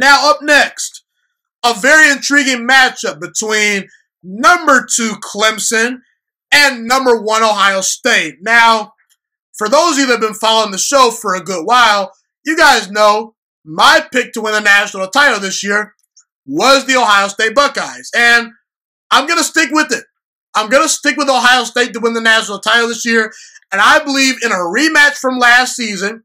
Now up next, a very intriguing matchup between number 2 Clemson and number 1 Ohio State. Now, for those of you that have been following the show for a good while, you guys know my pick to win the national title this year was the Ohio State Buckeyes. And I'm going to stick with it. I'm going to stick with Ohio State to win the national title this year. And I believe in a rematch from last season,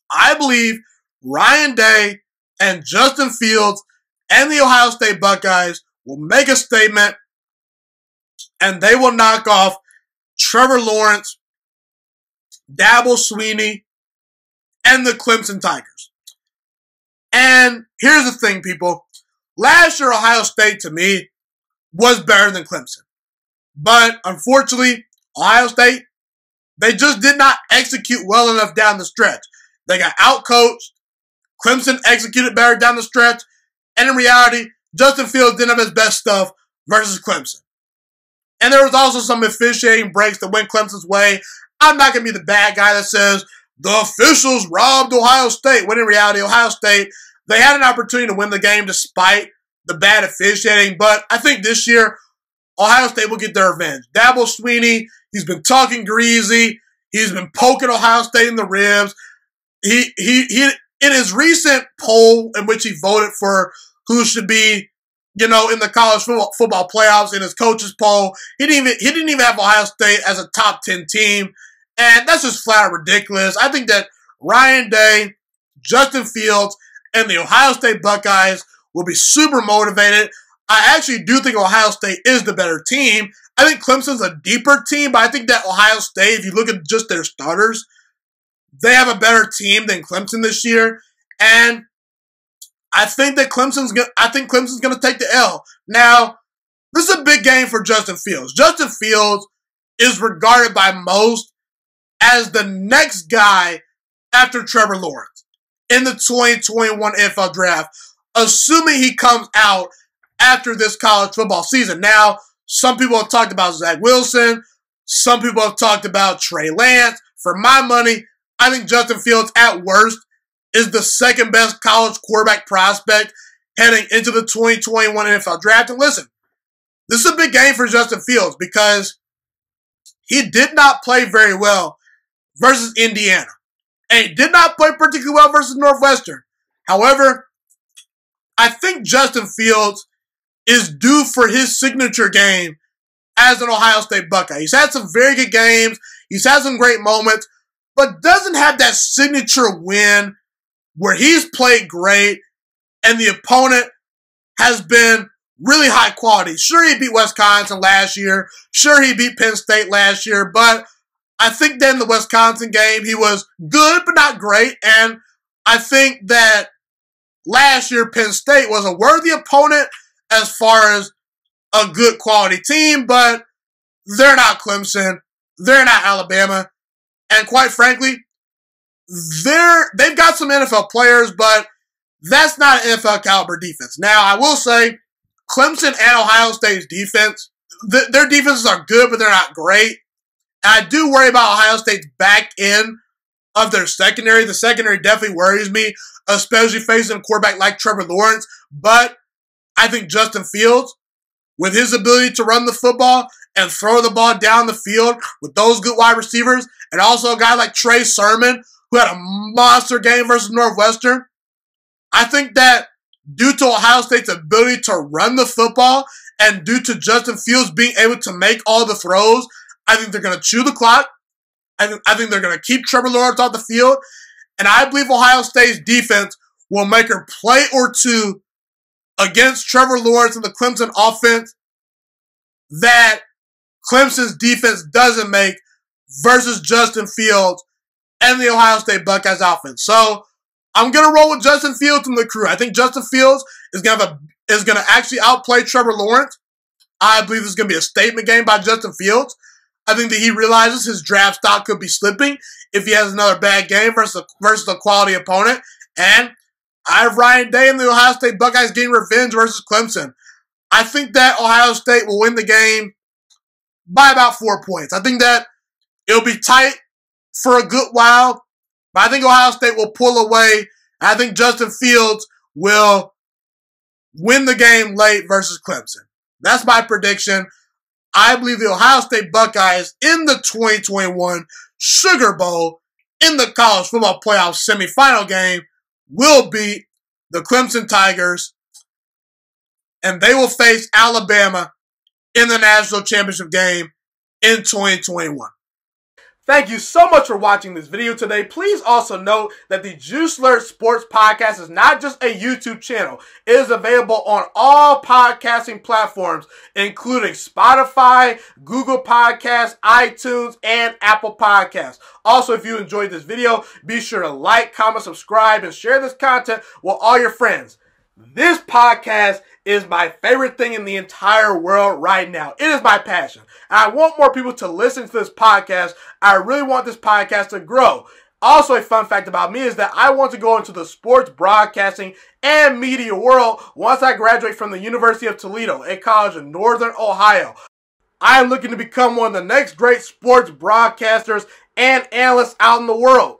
I believe Ryan Day and Justin Fields and the Ohio State Buckeyes will make a statement and they will knock off Trevor Lawrence, Dabo Swinney, and the Clemson Tigers. And here's the thing, people. Last year, Ohio State, to me, was better than Clemson. But, unfortunately, Ohio State, they just did not execute well enough down the stretch. They got outcoached. Clemson executed better down the stretch. And in reality, Justin Fields didn't have his best stuff versus Clemson. And there was also some officiating breaks that went Clemson's way. I'm not going to be the bad guy that says the officials robbed Ohio State, when in reality, Ohio State, they had an opportunity to win the game despite the bad officiating. But I think this year, Ohio State will get their revenge. Dabo Swinney, he's been talking greasy. He's been poking Ohio State in the ribs. He in his recent poll in which he voted for who should be, in the college football playoffs, in his coach's poll, he didn't even have Ohio State as a top 10 team. And that's just flat out ridiculous. I think that Ryan Day, Justin Fields, and the Ohio State Buckeyes will be super motivated. I actually do think Ohio State is the better team. I think Clemson's a deeper team, but I think that Ohio State, if you look at just their starters, they have a better team than Clemson this year. And I think that Clemson's going to take the L. Now, this is a big game for Justin Fields. Justin Fields is regarded by most as the next guy after Trevor Lawrence in the 2021 NFL Draft, assuming he comes out after this college football season. Now, some people have talked about Zach Wilson. Some people have talked about Trey Lance. For my money, I think Justin Fields, at worst, is the second best college quarterback prospect heading into the 2021 NFL Draft. And listen, this is a big game for Justin Fields because he did not play very well versus Indiana. And he did not play particularly well versus Northwestern. However, I think Justin Fields is due for his signature game as an Ohio State Buckeye. He's had some very good games. He's had some great moments, but doesn't have that signature win where he's played great and the opponent has been really high quality. Sure, he beat Wisconsin last year. Sure, he beat Penn State last year, but I think that in the Wisconsin game, he was good, but not great. And I think that last year, Penn State was a worthy opponent as far as a good quality team, but they're not Clemson. They're not Alabama. And quite frankly, they've got some NFL players, but that's not an NFL caliber defense. Now, I will say, Clemson and Ohio State's defense, their defenses are good, but they're not great. And I do worry about Ohio State's back end of their secondary. The secondary definitely worries me, especially facing a quarterback like Trevor Lawrence. But I think Justin Fields, with his ability to run the football and throw the ball down the field with those good wide receivers, and also a guy like Trey Sermon, who had a monster game versus Northwestern, I think that due to Ohio State's ability to run the football and due to Justin Fields being able to make all the throws, I think they're going to chew the clock. I think they're going to keep Trevor Lawrence off the field. And I believe Ohio State's defense will make a play or two against Trevor Lawrence and the Clemson offense that Clemson's defense doesn't make versus Justin Fields and the Ohio State Buckeyes offense. So I'm going to roll with Justin Fields and the crew. I think Justin Fields is going to actually outplay Trevor Lawrence. I believe this is going to be a statement game by Justin Fields. I think that he realizes his draft stock could be slipping if he has another bad game versus a quality opponent. And I have Ryan Day and the Ohio State Buckeyes getting revenge versus Clemson. I think that Ohio State will win the game by about 4 points. I think that it'll be tight for a good while, but I think Ohio State will pull away. I think Justin Fields will win the game late versus Clemson. That's my prediction. I believe the Ohio State Buckeyes in the 2021 Sugar Bowl in the college football playoff semifinal game will beat the Clemson Tigers, and they will face Alabama in the national championship game in 2021. Thank you so much for watching this video today. Please also note that the Juiciest Sports Podcast is not just a YouTube channel. It is available on all podcasting platforms, including Spotify, Google Podcasts, iTunes, and Apple Podcasts. Also, if you enjoyed this video, be sure to like, comment, subscribe, and share this content with all your friends. This podcast is my favorite thing in the entire world right now. It is my passion. And I want more people to listen to this podcast. I really want this podcast to grow. Also, a fun fact about me is that I want to go into the sports broadcasting and media world once I graduate from the University of Toledo, a college in Northern Ohio. I am looking to become one of the next great sports broadcasters and analysts out in the world.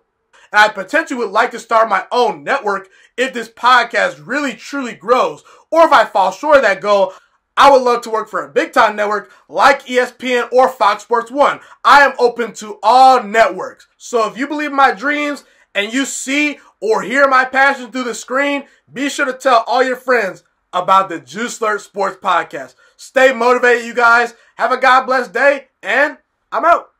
And I potentially would like to start my own network if this podcast really truly grows. Or if I fall short of that goal, I would love to work for a big-time network like ESPN or Fox Sports 1. I am open to all networks. So if you believe in my dreams and you see or hear my passion through the screen, be sure to tell all your friends about the Juiciest Sports Podcast. Stay motivated, you guys. Have a God-blessed day, and I'm out.